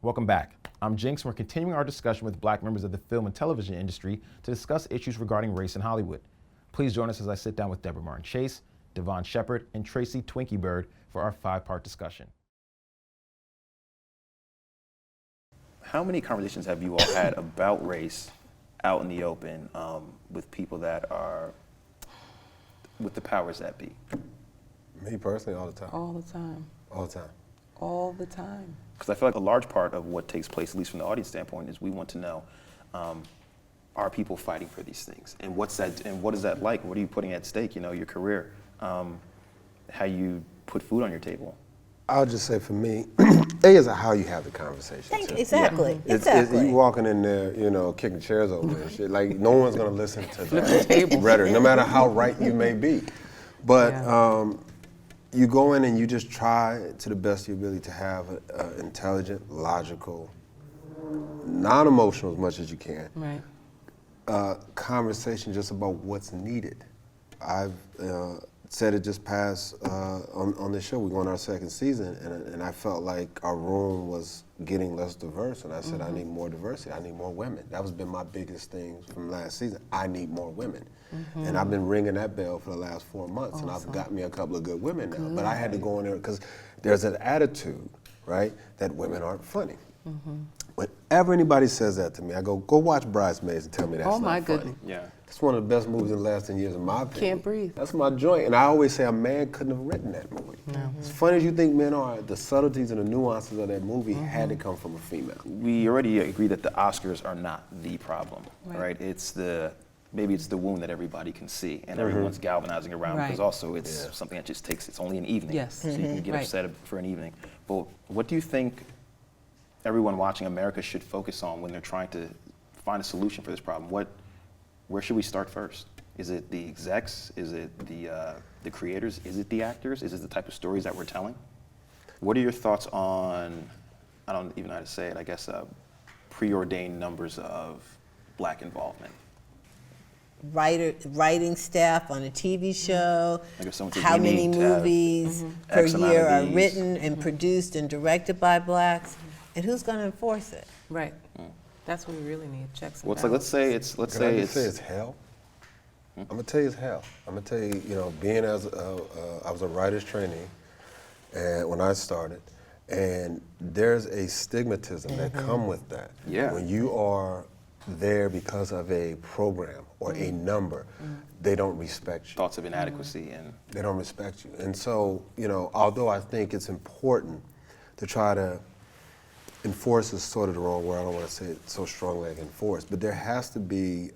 Welcome back. I'm Jinx, and we're continuing our discussion with Black members of the film and television industry to discuss issues regarding race in Hollywood. Please join us as I sit down with Deborah Martin Chase, Devon Shepard, and Tracy Twinkie Bird for our 5-part discussion. How many conversations have you all had about race out in the open with people that are with the powers that be? Me personally, all the time. All the time. All the time. All the time. Because I feel like a large part of what takes place, at least from the audience standpoint, is we want to know, are people fighting for these things? And what's that? And what is that like? What are you putting at stake? You know, your career, how you put food on your table. I'll just say for me, A is how you have the conversation. Exactly. Yeah. It's you walking in there, you know, kicking chairs over and shit. Like no one's gonna listen to that rhetoric, no matter how right you may be. But you go in and you just try to the best of your ability to have an intelligent, logical, non-emotional as much as you can. Right. Conversation just about what's needed. I've said it just past on this show. We're going our second season, and I felt like our room was getting less diverse, and I said, I need more diversity. I need more women. That was been my biggest thing from last season. I need more women. And I've been ringing that bell for the last 4 months, and I've got me a couple of good women now. But I had to go in there because there's an attitude, right, that women aren't funny. Whenever anybody says that to me, I go watch Bridesmaids and tell me that's not funny. Goodness. Yeah. It's one of the best movies in the last 10 years, in my opinion. Can't breathe. That's my joint. And I always say a man couldn't have written that movie. As funny as you think men are, the subtleties and the nuances of that movie had to come from a female. We already agree that the Oscars are not the problem, right? It's maybe it's the wound that everybody can see, and everyone's galvanizing around because also it's something that just takes, it's only an evening. Yes. So you can get upset for an evening. But what do you think everyone watching America should focus on when they're trying to find a solution for this problem? Where should we start first? Is it the execs? Is it the creators? Is it the actors? Is it the type of stories that we're telling? What are your thoughts on, I don't even know how to say it, I guess preordained numbers of Black involvement? Writing staff on a TV show, Like how many movies per X amount year of are these. written and produced and directed by Blacks, and who's going to enforce it? Right. That's what we really need, checks and Well, it's like, let's say it's hell. I'm gonna tell you it's hell. I'm gonna tell you, you know, being I was a writer's trainee, and when I started, and there's a stigmatism that come with that. Yeah. When you are there because of a program or a number, they don't respect you. thoughts of inadequacy and They don't respect you. And so, you know, although I think it's important to try to enforce is sort of the wrong word, I don't want to say it so strongly like enforce, but there has to be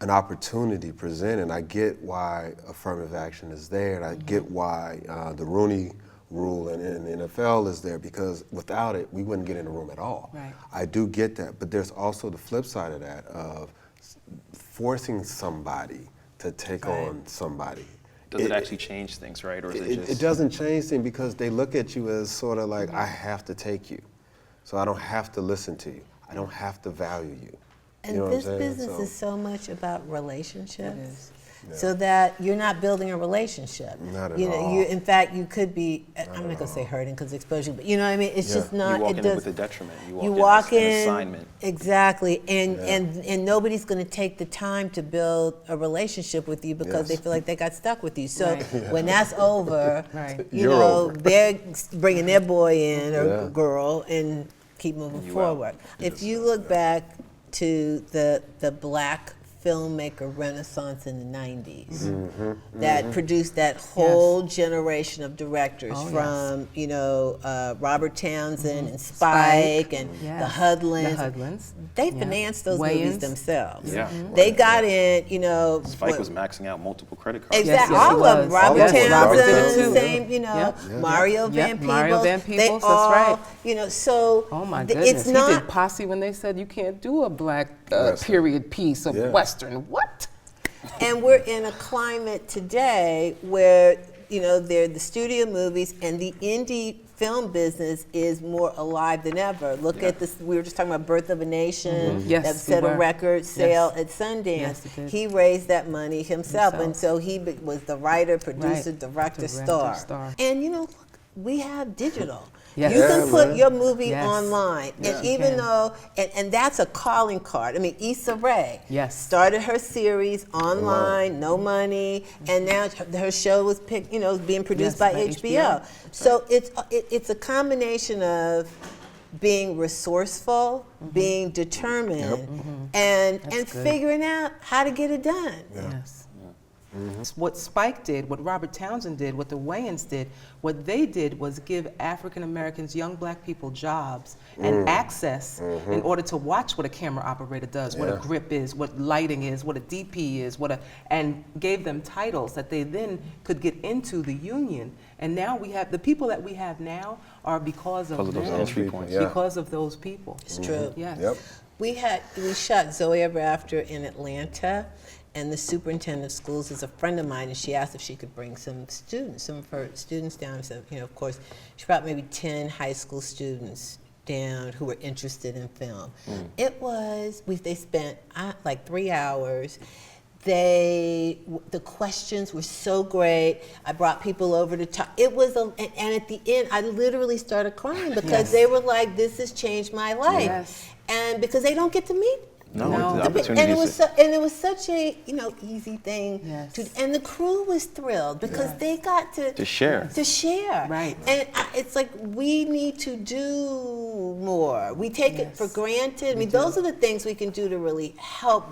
an opportunity presented. I get why affirmative action is there, and I get why the Rooney Rule and the NFL is there, because without it, we wouldn't get in the room at all. Right. I do get that, but there's also the flip side of that, of forcing somebody to take on somebody. does it actually change things, right? Or is it just... It doesn't change things because they look at you as sort of like, I have to take you. So I don't have to listen to you. I don't have to value you. And You know what I'm this saying? business So- is so much about relationships. It is. So that you're not building a relationship. Not at you know, all. In fact, you could be, I'm not gonna say hurting because exposure, but you know what I mean? It's just not, You walk it in does. with a detriment. You walk in in, as an assignment. exactly, and nobody's gonna take the time to build a relationship with you because they feel like they got stuck with you. So when that's over, you You're know, over. they're bringing their boy in or Yeah. girl and keep moving You forward. out. If you look back to the Black filmmaker renaissance in the 90s that produced that whole generation of directors from, you know, Robert Townsend and Spike and the Hudlins. The Hudlins. They financed those movies themselves. Yeah. They got in, you know. Spike was maxing out multiple credit cards. Exactly, Yes, all he of them. was. Robert Yes, Townsend, Robert Townsend, same, you know, Mario Van Peebles. Mario Van they Peebles, all, that's right. You know, so Oh my it's goodness. not. He did Posse when they said you can't do a Black period piece of Western. What? And we're in a climate today where, you know, the studio movies and the indie film business is more alive than ever. Look at this, we were just talking about Birth of a Nation, Yes, that we set a were. record sale Yes. at Sundance. Yes, it did. He raised that money himself, and so he was the writer, producer, director, star. star. And you know, we have digital. Yes. You Yeah, can put man. your movie Yes. online, Yes, and you even can. though, and that's a calling card. I mean, Issa Rae Yes. started her series online, no money, and now her show was being produced Yes, by by HBO. HBO. So it's a combination of being resourceful, being determined, and good. figuring out how to get it done. Yes. What Spike did, what Robert Townsend did, what the Wayans did, what they did was give African Americans, young black people, jobs and access in order to watch what a camera operator does, what a grip is, what lighting is, what a DP is, and gave them titles that they then could get into the union. And now we have, the people that we have now are because of Those them, entry points. Yeah. because of those people. It's true. Yes. Yep. We shot Zoe Ever After in Atlanta, and the superintendent of schools is a friend of mine, and she asked if she could bring some of her students down. So, of course, she brought maybe 10 high school students down who were interested in film. They spent like 3 hours. The questions were so great. I brought people over to talk. It was and at the end, I literally started crying because they were like, "This has changed my life," Yes. and because they don't get to meet. No. The And opportunities. it was such a easy thing Yes. to, and the crew was thrilled because they got To share. to share. Right. And it's like we need to do more. We take it for granted. I mean, those are the things we can do to really help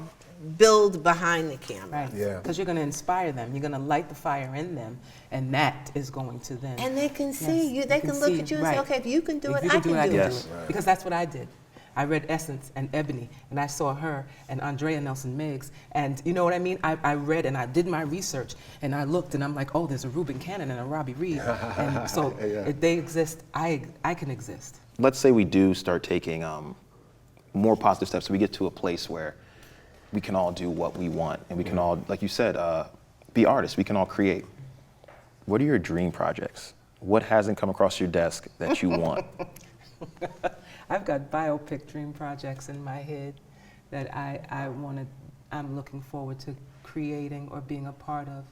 build behind the camera. Right. Yeah. Because you're going to inspire them. You're going to light the fire in them, and that is going to then. And they can see you. They can look see, at you and right. say, "Okay, if you can do If it, you I can do it." Yes. Because that's what I did. I read Essence and Ebony, and I saw her and Andrea Nelson Meigs, and you know what I mean? I read and I did my research, and I looked, and I'm like, oh, there's a Reuben Cannon and a Robbie Reed. And so if they exist, I can exist. Let's say we do start taking more positive steps, so we get to a place where we can all do what we want, and we can all, like you said, be artists. We can all create. What are your dream projects? What hasn't come across your desk that you want? I've got biopic dream projects in my head that I'm looking forward to creating or being a part of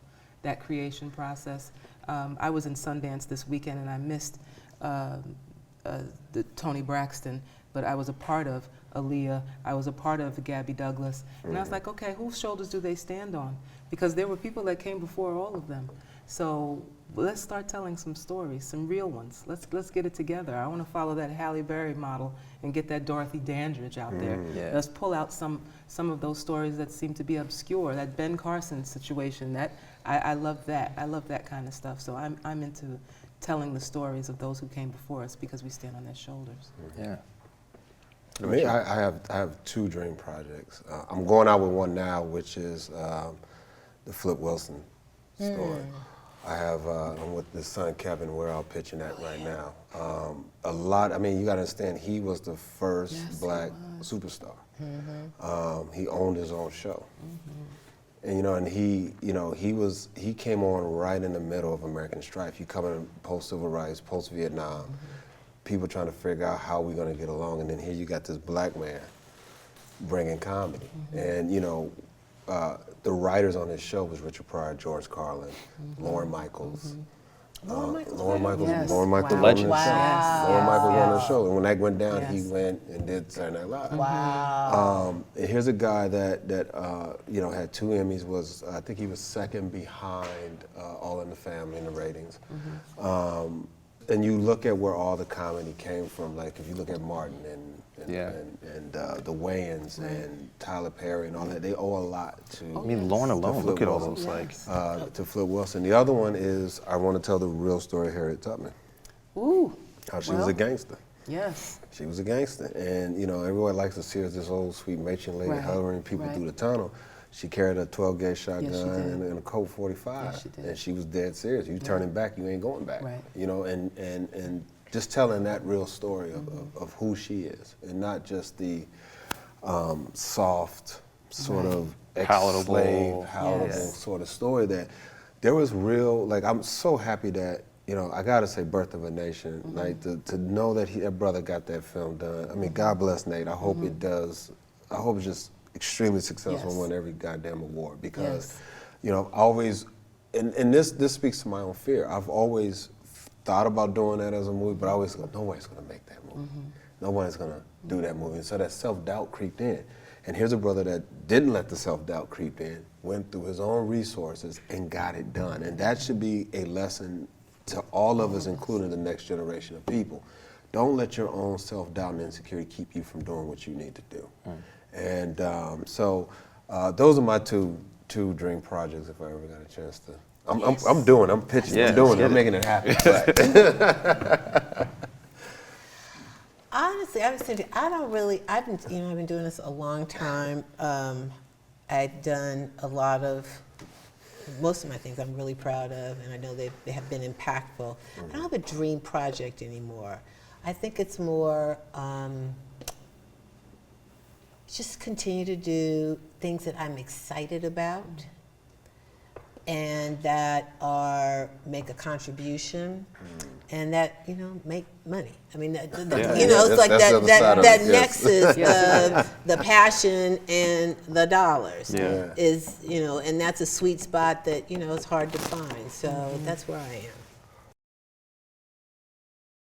that creation process. I was in Sundance this weekend and I missed the Toni Braxton, but I was a part of Aaliyah, I was a part of Gabby Douglas, and I was like, okay, whose shoulders do they stand on? Because there were people that came before all of them. So let's start telling some stories, some real ones. Let's get it together. I want to follow that Halle Berry model and get that Dorothy Dandridge out there. Yeah. Let's pull out some of those stories that seem to be obscure. That Ben Carson situation. That I love that. I love that kind of stuff. So I'm into telling the stories of those who came before us because we stand on their shoulders. Yeah. I mean, I have two dream projects. I'm going out with one now, which is the Flip Wilson story. I have, I'm with his son Kevin, we're all pitching that right now. I mean, you gotta understand, he was the first black superstar. He owned his own show. And he came on right in the middle of American strife. You come in post-civil rights, post-Vietnam, people trying to figure out how we're gonna get along, and then here you got this black man bringing comedy. And the writers on this show was Richard Pryor, George Carlin, Lauren Michaels. Lauren Michaels Yes. on the Legends. show. Wow. Lauren Michaels on the Yes. show. And when that went down, he Yes. went and did Saturday Night Live. Wow. And here's a guy that had 2 Emmys, I think he was second behind All in the Family in the ratings. And you look at where all the comedy came from, like if you look at Martin and the Wayans and Tyler Perry and all that, they owe a lot to. I mean, Lauren alone, look at all those, to Flip Wilson. The other one is I want to tell the real story of Harriet Tubman. Ooh. How she was a gangster. Yes. She was a gangster, and everyone likes to see her as this old sweet matron lady hovering people through the tunnel. She carried a 12-gauge shotgun and a Colt 45, Yes, she did. and she was dead serious. You turning back, you ain't going back. Right. And just telling that real story of who she is, and not just the soft sort of Palatable. palatable Yes. sort of story. That there was real. Like, I'm so happy that I gotta say, Birth of a Nation. Like to know that that brother got that film done. I mean, God bless Nate. I hope it does. I hope it's just extremely successful and win every goddamn award, because I always, and this speaks to my own fear. I've always thought about doing that as a movie, but I always go, nobody's going to make that movie. Nobody's going to do that movie. And so that self-doubt creeped in. And here's a brother that didn't let the self-doubt creep in, went through his own resources and got it done. And that should be a lesson to all of us, including the next generation of people. Don't let your own self-doubt and insecurity keep you from doing what you need to do. And so those are my two dream projects if I ever got a chance to. I'm pitching, I'm making it happen. Honestly, I was thinking, I've been doing this a long time. I've done most of my things I'm really proud of, and I know they have been impactful. I don't have a dream project anymore. I think it's more just continue to do things that I'm excited about and that make a contribution and that, make money. I mean, it's like that nexus of the passion and the dollars is, and that's a sweet spot that, it's hard to find. So that's where I am.